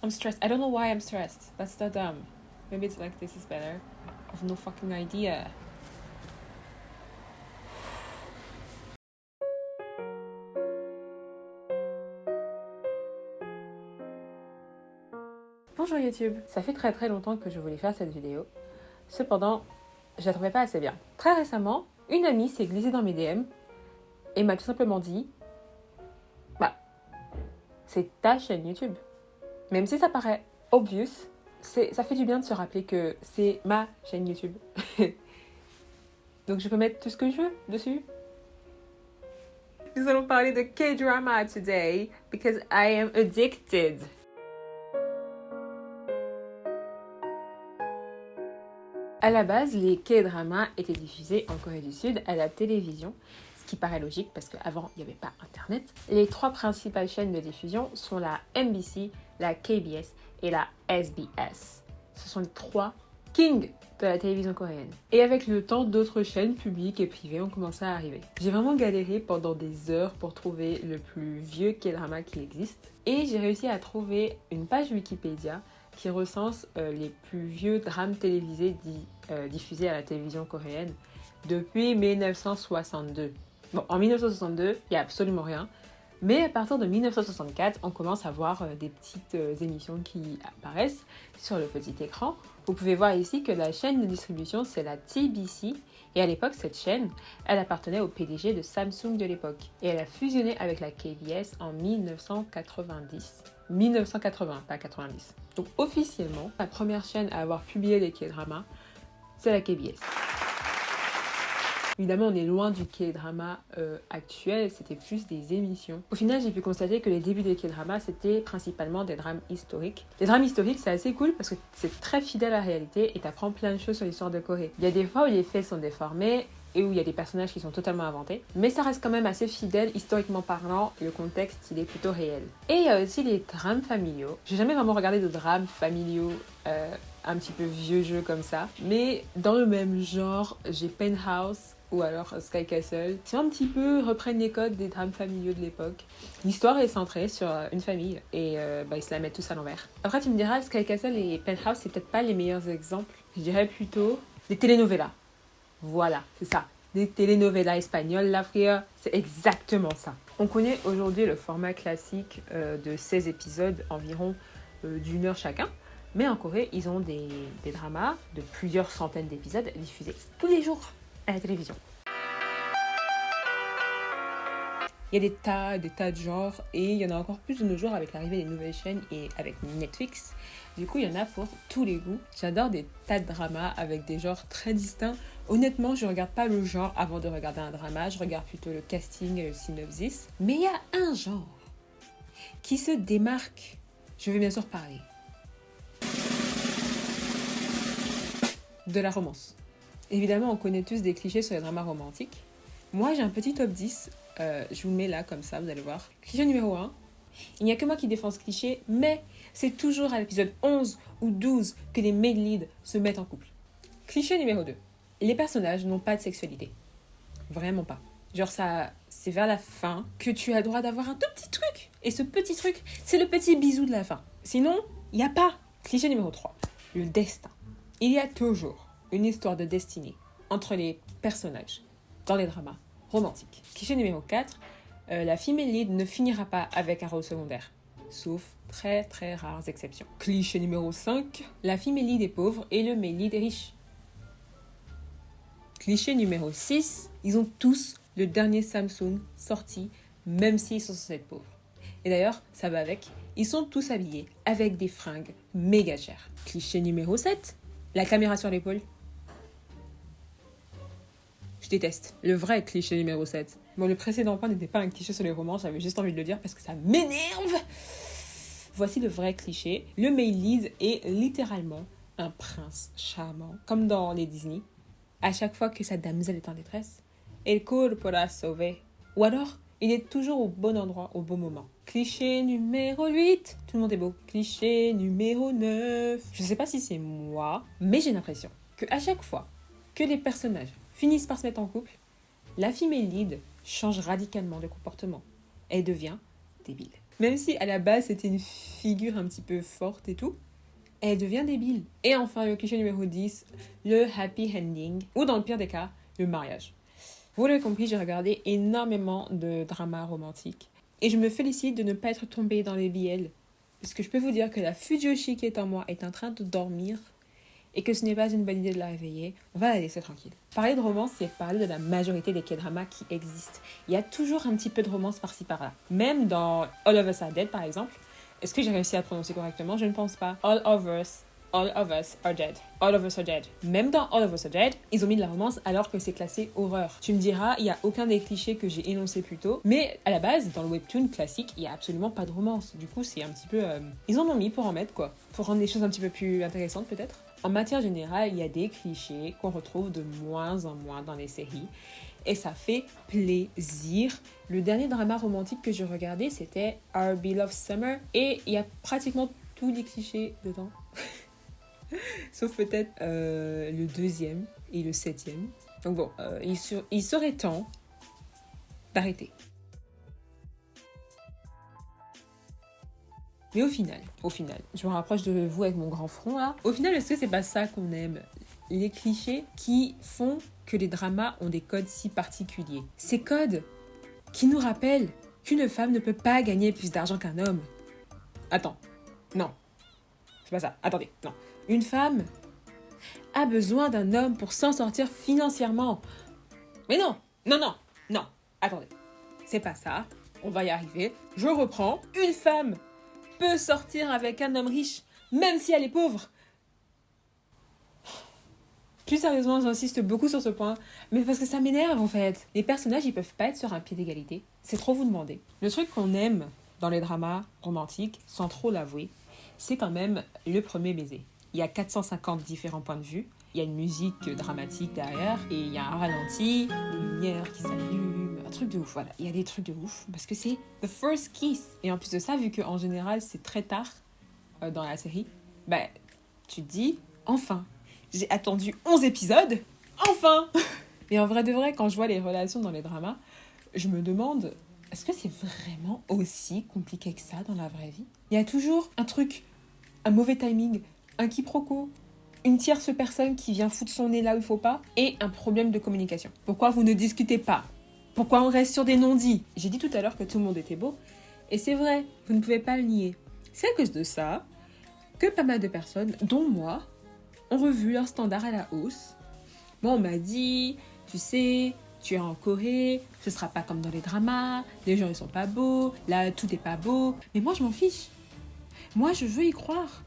I'm stressed. I don't know why I'm stressed. That's so dumb. Maybe it's like this is better. I have no fucking idea. Bonjour YouTube. Ça fait très longtemps que je voulais faire cette vidéo. Cependant, je la trouvais pas assez bien. Très récemment, une amie s'est glissée dans mes DM et m'a tout simplement dit c'est ta chaîne YouTube. Même si ça paraît obvious, ça fait du bien de se rappeler que c'est ma chaîne YouTube. Donc je peux mettre tout ce que je veux dessus. Nous allons parler de K-drama today because I am addicted. À la base, les K-dramas étaient diffusés en Corée du Sud à la télévision, ce qui paraît logique parce qu'avant, il n'y avait pas Internet. Les trois principales chaînes de diffusion sont la MBC, la KBS et la SBS. Ce sont les trois kings de la télévision coréenne. Et avec le temps, d'autres chaînes publiques et privées ont commencé à arriver. J'ai vraiment galéré pendant des heures pour trouver le plus vieux K-drama qui existe. Et j'ai réussi à trouver une page Wikipédia qui recense les plus vieux drames télévisés diffusés à la télévision coréenne depuis 1962. Bon, en 1962, il n'y a absolument rien. Mais à partir de 1964, on commence à voir des petites émissions qui apparaissent sur le petit écran. Vous pouvez voir ici que la chaîne de distribution, c'est la TBC. Et à l'époque, cette chaîne, elle appartenait au PDG de Samsung de l'époque. Et elle a fusionné avec la KBS en 1990. 1980, pas 90. Donc officiellement, la première chaîne à avoir publié les K-dramas, c'est la KBS. Évidemment, on est loin du K-drama actuel, c'était plus des émissions. Au final, j'ai pu constater que les débuts des K-dramas, c'était principalement des drames historiques. Les drames historiques, c'est assez cool parce que c'est très fidèle à la réalité et t'apprends plein de choses sur l'histoire de Corée. Il y a des fois où les faits sont déformés et où il y a des personnages qui sont totalement inventés, mais ça reste quand même assez fidèle, historiquement parlant, le contexte, il est plutôt réel. Et il y a aussi les drames familiaux. J'ai jamais vraiment regardé de drames familiaux un petit peu vieux jeu comme ça, mais dans le même genre, j'ai Penthouse, ou alors Sky Castle, qui un petit peu reprennent les codes des drames familiaux de l'époque. L'histoire est centrée sur une famille et ils se la mettent tous à l'envers. Après tu me diras, Sky Castle et Penthouse, c'est peut-être pas les meilleurs exemples. Je dirais plutôt des telenovelas. Voilà, c'est ça. Des telenovelas espagnoles, la frère, c'est exactement ça. On connaît aujourd'hui le format classique de 16 épisodes, environ d'1 heure chacun. Mais en Corée, ils ont des dramas de plusieurs centaines d'épisodes diffusés tous les jours à la télévision. Il y a des tas de genres et il y en a encore plus de nos jours avec l'arrivée des nouvelles chaînes et avec Netflix. Du coup, il y en a pour tous les goûts. J'adore des tas de dramas avec des genres très distincts. Honnêtement, je ne regarde pas le genre avant de regarder un drama, je regarde plutôt le casting et le synopsis. Mais il y a un genre qui se démarque. Je vais bien sûr parler de la romance. Évidemment, on connaît tous des clichés sur les dramas romantiques. Moi, j'ai un petit top 10. Je vous le mets là, comme ça, vous allez voir. Cliché numéro 1. Il n'y a que moi qui défends ce cliché, mais c'est toujours à l'épisode 11 ou 12 que les main leads se mettent en couple. Cliché numéro 2. Les personnages n'ont pas de sexualité. Vraiment pas. Genre ça, c'est vers la fin que tu as le droit d'avoir un tout petit truc. Et ce petit truc, c'est le petit bisou de la fin. Sinon, il n'y a pas. Cliché numéro 3. Le destin. Il y a toujours une histoire de destinée entre les personnages dans les dramas romantiques. Cliché numéro 4, la female lead ne finira pas avec un rôle secondaire, sauf très rares exceptions. Cliché numéro 5, la female lead est pauvre et le male lead est riche. Cliché numéro 6, ils ont tous le dernier Samsung sorti, même s'ils sont censés être pauvres. Et d'ailleurs, ça va avec, ils sont tous habillés avec des fringues méga chères. Cliché numéro 7, la caméra sur l'épaule. Je déteste. Le vrai cliché numéro 7. Bon, le précédent point n'était pas un cliché sur les romans, j'avais juste envie de le dire parce que ça m'énerve. Voici le vrai cliché. Le male lead est littéralement un prince charmant, comme dans les Disney. À chaque fois que sa damsel est en détresse, il court pour la sauver. Ou alors, il est toujours au bon endroit, au bon moment. Cliché numéro 8. Tout le monde est beau. Cliché numéro 9. Je sais pas si c'est moi, mais j'ai l'impression qu'à chaque fois que les personnages finissent par se mettre en couple, la female lead change radicalement de comportement. Elle devient débile. Même si à la base c'était une figure un petit peu forte et tout, elle devient débile. Et enfin, le cliché numéro 10, le happy ending, ou dans le pire des cas, le mariage. Vous l'avez compris, j'ai regardé énormément de dramas romantiques. Et je me félicite de ne pas être tombée dans les BL. Parce que je peux vous dire que la Fujoshi qui est en moi est en train de dormir et que ce n'est pas une bonne idée de la réveiller. On va la laisser tranquille. Parler de romance, c'est parler de la majorité des K-dramas qui existent. Il y a toujours un petit peu de romance par-ci par-là. Même dans All of Us Are Dead, par exemple. Est-ce que j'ai réussi à prononcer correctement? Je ne pense pas. All of Us are dead. All of us are dead. Même dans All of Us Are Dead, ils ont mis de la romance alors que c'est classé horreur. Tu me diras, il n'y a aucun des clichés que j'ai énoncés plus tôt. Mais à la base, dans le webtoon classique, il n'y a absolument pas de romance. Du coup, c'est un petit peu... Ils en ont mis pour en mettre, quoi. Pour rendre les choses un petit peu plus intéressantes, peut-être. En matière générale, il y a des clichés qu'on retrouve de moins en moins dans les séries. Et ça fait plaisir. Le dernier drama romantique que j'ai regardé, c'était Our Beloved Summer. Et il y a pratiquement tous les clichés dedans. Sauf peut-être le 2e et le 7e. Donc bon, il serait temps d'arrêter. Mais au final, je me rapproche de vous avec mon grand front là. Au final, est-ce que c'est pas ça qu'on aime? Les clichés qui font que les dramas ont des codes si particuliers. Ces codes qui nous rappellent qu'une femme ne peut pas gagner plus d'argent qu'un homme. Attends, non. C'est pas ça, attendez, non. Une femme a besoin d'un homme pour s'en sortir financièrement. Mais non, attendez. C'est pas ça, on va y arriver. Je reprends, une femme peut sortir avec un homme riche, même si elle est pauvre. Plus sérieusement, j'insiste beaucoup sur ce point, mais parce que ça m'énerve en fait. Les personnages, ils peuvent pas être sur un pied d'égalité. C'est trop vous demander. Le truc qu'on aime dans les dramas romantiques, sans trop l'avouer, c'est quand même le premier baiser. Il y a 450 différents points de vue, il y a une musique dramatique derrière, et il y a un ralenti, des lumières qui s'allument, un truc de ouf, voilà. Il y a des trucs de ouf, parce que c'est the first kiss. Et en plus de ça, vu qu'en général, c'est très tard dans la série, tu te dis, enfin, j'ai attendu 11 épisodes, enfin. Et en vrai de vrai, quand je vois les relations dans les dramas, je me demande, est-ce que c'est vraiment aussi compliqué que ça dans la vraie vie? Il y a toujours un truc, un mauvais timing, un quiproquo, une tierce personne qui vient foutre son nez là où il faut pas, et un problème de communication. Pourquoi vous ne discutez pas? Pourquoi on reste sur des non-dits? J'ai dit tout à l'heure que tout le monde était beau, et c'est vrai, vous ne pouvez pas le nier. C'est à cause de ça que pas mal de personnes, dont moi, ont revu leur standard à la hausse. Bon, on m'a dit, tu sais, tu es en Corée, ce sera pas comme dans les dramas, les gens ils sont pas beaux, là tout est pas beau. Mais moi je m'en fiche. Moi je veux y croire.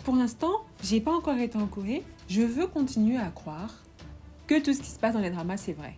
Pour l'instant, j'ai pas encore été en Corée, je veux continuer à croire que tout ce qui se passe dans les dramas c'est vrai.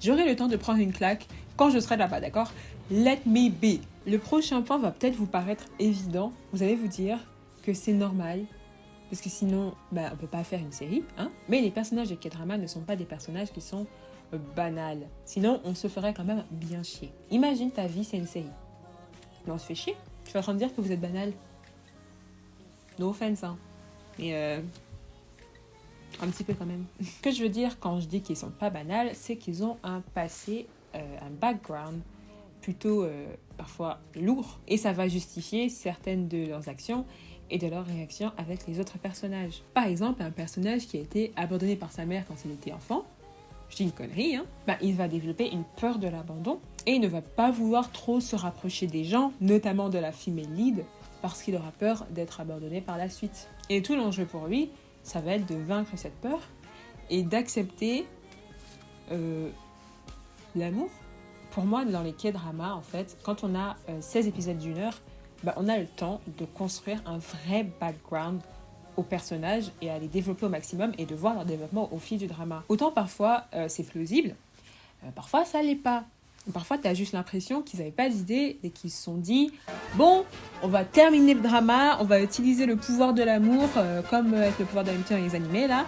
J'aurai le temps de prendre une claque quand je serai là-bas, d'accord? Let me be. Le prochain point va peut-être vous paraître évident. Vous allez vous dire que c'est normal. Parce que sinon, on peut pas faire une série, hein. Mais les personnages de K-drama ne sont pas des personnages qui sont banals. Sinon, on se ferait quand même bien chier. Imagine ta vie, c'est une série. Mais on se fait chier. Je suis en train de dire que vous êtes banal. No offense, hein. Mais un petit peu quand même. Ce que je veux dire quand je dis qu'ils sont pas banals, c'est qu'ils ont un passé, un background plutôt parfois lourd. Et ça va justifier certaines de leurs actions et de leurs réactions avec les autres personnages. Par exemple, un personnage qui a été abandonné par sa mère quand il était enfant, je dis une connerie, hein, il va développer une peur de l'abandon et il ne va pas vouloir trop se rapprocher des gens, notamment de la female lead, parce qu'il aura peur d'être abandonné par la suite. Et tout l'enjeu pour lui, ça va être de vaincre cette peur et d'accepter l'amour. Pour moi, dans les K-dramas, en fait, quand on a 16 épisodes d'1 heure, on a le temps de construire un vrai background aux personnages et à les développer au maximum et de voir leur développement au fil du drama. Autant parfois c'est plausible, parfois ça l'est pas. Parfois tu as juste l'impression qu'ils n'avaient pas d'idée et qu'ils se sont dit bon, on va terminer le drama, on va utiliser le pouvoir de l'amour comme avec le pouvoir de l'amitié dans les animés là,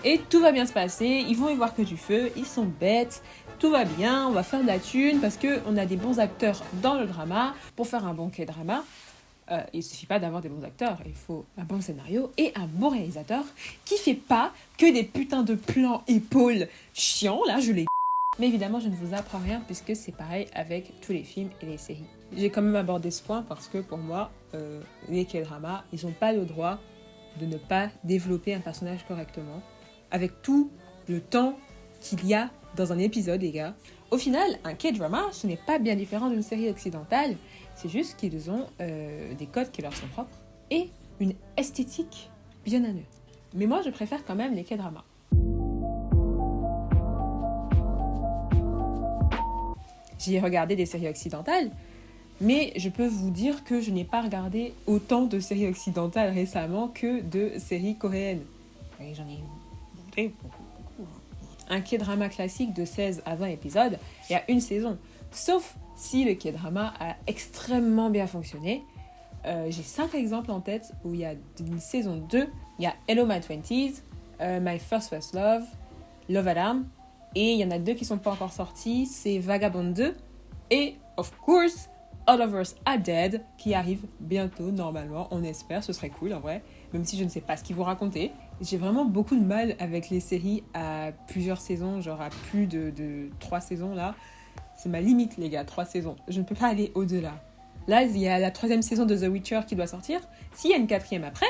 et tout va bien se passer, ils vont y voir que du feu, ils sont bêtes, tout va bien, on va faire de la thune parce qu'on a des bons acteurs dans le drama. Pour faire un bon K-drama, il ne suffit pas d'avoir des bons acteurs, il faut un bon scénario et un bon réalisateur qui fait pas que des putains de plans épaules chiants, là je les Mais évidemment, je ne vous apprends rien puisque c'est pareil avec tous les films et les séries. J'ai quand même abordé ce point parce que pour moi, les K-dramas, ils n'ont pas le droit de ne pas développer un personnage correctement avec tout le temps qu'il y a dans un épisode, les gars. Au final, un K-drama, ce n'est pas bien différent d'une série occidentale. C'est juste qu'ils ont des codes qui leur sont propres et une esthétique bien à eux. Mais moi, je préfère quand même les K-dramas. J'ai regardé des séries occidentales, mais je peux vous dire que je n'ai pas regardé autant de séries occidentales récemment que de séries coréennes. Et j'en ai montré beaucoup. Un K-drama classique de 16 à 20 épisodes, il y a une saison. Sauf si le K-drama a extrêmement bien fonctionné. J'ai 5 exemples en tête où il y a une saison 2. Il y a Hello My 20s, My First Love, Love Alarm. Et il y en a 2 qui ne sont pas encore sortis. C'est Vagabond 2 et, of course, All of Us Are Dead qui arrive bientôt, normalement. On espère, ce serait cool en vrai. Même si je ne sais pas ce qu'ils vont raconter. J'ai vraiment beaucoup de mal avec les séries à plusieurs saisons, genre à plus de 3 saisons là. C'est ma limite les gars, 3 saisons. Je ne peux pas aller au-delà. Là, il y a la 3e saison de The Witcher qui doit sortir. S'il y a une 4e après,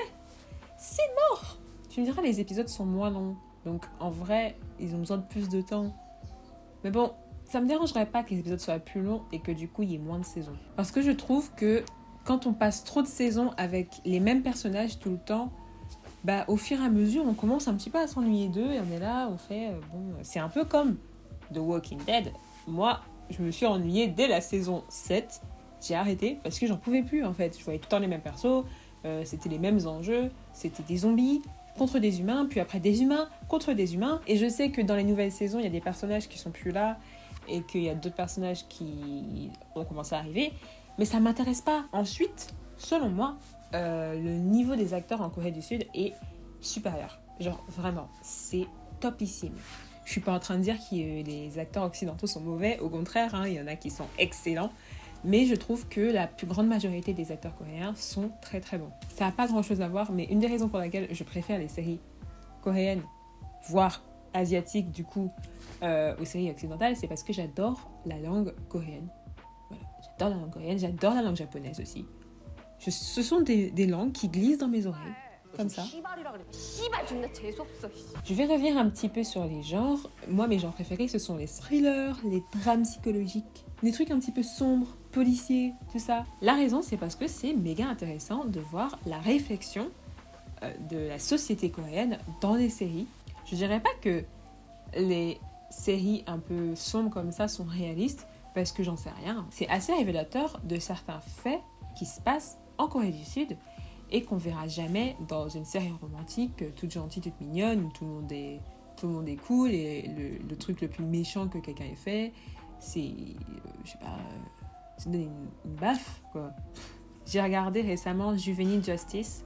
c'est mort. Tu me diras, les épisodes sont moins longs. Donc en vrai, ils ont besoin de plus de temps. Mais bon, ça me dérangerait pas que les épisodes soient plus longs et que du coup, il y ait moins de saisons. Parce que je trouve que quand on passe trop de saisons avec les mêmes personnages tout le temps, bah, au fur et à mesure, on commence un petit peu à s'ennuyer d'eux et on est là, on fait... c'est un peu comme The Walking Dead. Moi, je me suis ennuyée dès la saison 7. J'ai arrêté parce que j'en pouvais plus en fait. Je voyais tout le temps les mêmes persos, c'était les mêmes enjeux, c'était des zombies contre des humains, puis après des humains contre des humains. Et je sais que dans les nouvelles saisons, il y a des personnages qui sont plus là et qu'il y a d'autres personnages qui ont commencé à arriver. Mais ça m'intéresse pas. Ensuite, selon moi, le niveau des acteurs en Corée du Sud est supérieur. Genre, vraiment, c'est topissime. Je suis pas en train de dire que les acteurs occidentaux sont mauvais. Au contraire, hein, il y en a qui sont excellents. Mais je trouve que la plus grande majorité des acteurs coréens sont très très bons. Ça n'a pas grand chose à voir, mais une des raisons pour laquelle je préfère les séries coréennes, voire asiatiques du coup, aux séries occidentales, c'est parce que j'adore la langue coréenne. Voilà, j'adore la langue coréenne, j'adore la langue japonaise aussi. Ce sont des langues qui glissent dans mes oreilles, comme ça. Je vais revenir un petit peu sur les genres. Moi, mes genres préférés, ce sont les thrillers, les drames psychologiques, des trucs un petit peu sombres, policiers, tout ça. La raison, c'est parce que c'est méga intéressant de voir la réflexion de la société coréenne dans les séries. Je dirais pas que les séries un peu sombres comme ça sont réalistes, parce que j'en sais rien. C'est assez révélateur de certains faits qui se passent en Corée du Sud et qu'on verra jamais dans une série romantique toute gentille, toute mignonne, où tout le monde est cool et le truc le plus méchant que quelqu'un ait fait, c'est, je sais pas, c'est donner une baffe, quoi. J'ai regardé récemment Juvenile Justice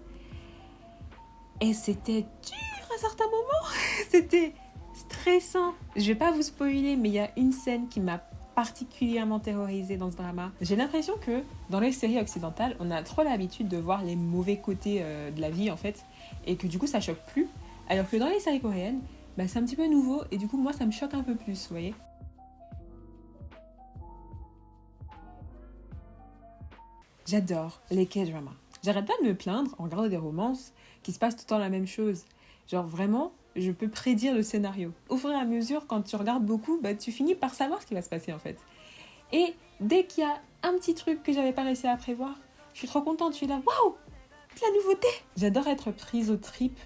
et c'était dur à certains moments. C'était stressant. Je vais pas vous spoiler, mais il y a une scène qui m'a particulièrement terrorisée dans ce drama. J'ai l'impression que dans les séries occidentales, on a trop l'habitude de voir les mauvais côtés de la vie en fait, et que du coup ça choque plus, alors que dans les séries coréennes, bah, c'est un petit peu nouveau et du coup moi ça me choque un peu plus, vous voyez. J'adore les K-dramas. J'arrête pas de me plaindre en regardant des romances qui se passent tout le temps la même chose. Genre vraiment, je peux prédire le scénario. Au fur et à mesure, quand tu regardes beaucoup, bah, tu finis par savoir ce qui va se passer en fait. Et dès qu'il y a un petit truc que j'avais pas réussi à prévoir, je suis trop contente, je suis là, waouh, de la nouveauté. J'adore être prise aux tripes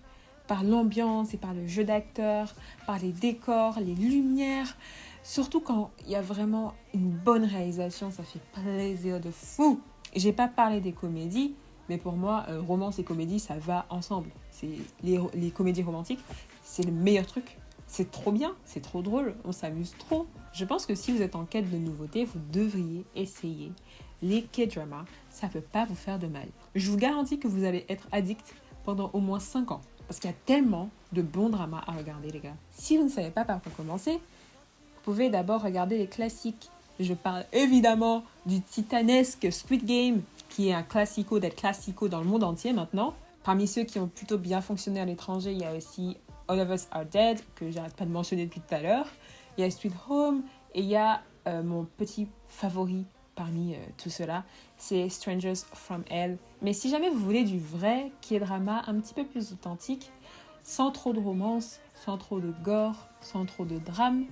par l'ambiance et par le jeu d'acteurs, par les décors, les lumières. Surtout quand il y a vraiment une bonne réalisation, ça fait plaisir de fou. J'ai pas parlé des comédies, mais pour moi, romance et comédie, ça va ensemble. C'est les comédies romantiques, c'est le meilleur truc. C'est trop bien, c'est trop drôle, on s'amuse trop. Je pense que si vous êtes en quête de nouveautés, vous devriez essayer les K-dramas. Ça peut pas vous faire de mal. Je vous garantis que vous allez être addict pendant au moins 5 ans. Parce qu'il y a tellement de bons dramas à regarder, les gars. Si vous ne savez pas par quoi commencer, vous pouvez d'abord regarder les classiques. Je parle évidemment du titanesque Squid Game, qui est un classico d'être classico dans le monde entier maintenant. Parmi ceux qui ont plutôt bien fonctionné à l'étranger, il y a aussi All of Us Are Dead, que j'arrête pas de mentionner depuis tout à l'heure. il y a Sweet Home, et il y a mon petit favori parmi tout cela, c'est Strangers from Hell. Mais si jamais vous voulez du vrai K-drama un petit peu plus authentique, sans trop de romance, sans trop de gore, sans trop de drame,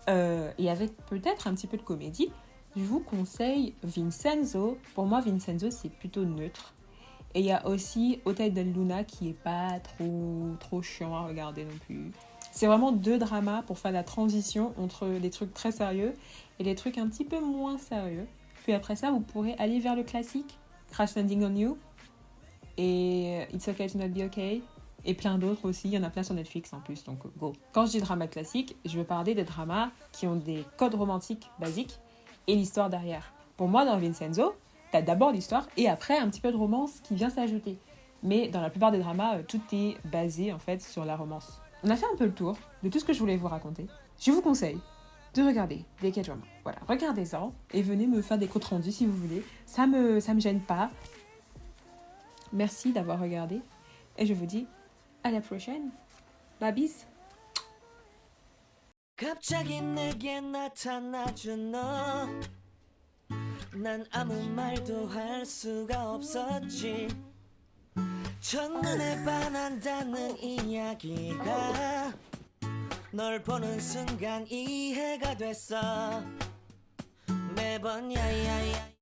et avec peut-être un petit peu de comédie, je vous conseille Vincenzo. Pour moi, Vincenzo, c'est plutôt neutre. Et il y a aussi Hotel del Luna qui est pas trop chiant à regarder non plus. C'est vraiment 2 dramas pour faire la transition entre les trucs très sérieux et les trucs un petit peu moins sérieux. Puis après ça, vous pourrez aller vers le classique, Crash Landing on You et It's Okay to Not Be Okay. Et plein d'autres aussi, il y en a plein sur Netflix en plus, donc go. Quand je dis drama classique, je veux parler des dramas qui ont des codes romantiques basiques et l'histoire derrière. Pour moi, dans Vincenzo, t'as d'abord l'histoire et après un petit peu de romance qui vient s'ajouter. Mais dans la plupart des dramas, tout est basé en fait sur la romance. On a fait un peu le tour de tout ce que je voulais vous raconter. Je vous conseille de regarder des K-dramas. Voilà, regardez-en et venez me faire des comptes rendus si vous voulez. Ça me gêne pas. Merci d'avoir regardé et je vous dis à la prochaine. Bye bis. 갑자기 내게 나타나준 너. 난 아무 말도 할 수가 없었지. 첫눈에 반한다는 이야기가 널 보는 순간 이해가 됐어. 매번 야야야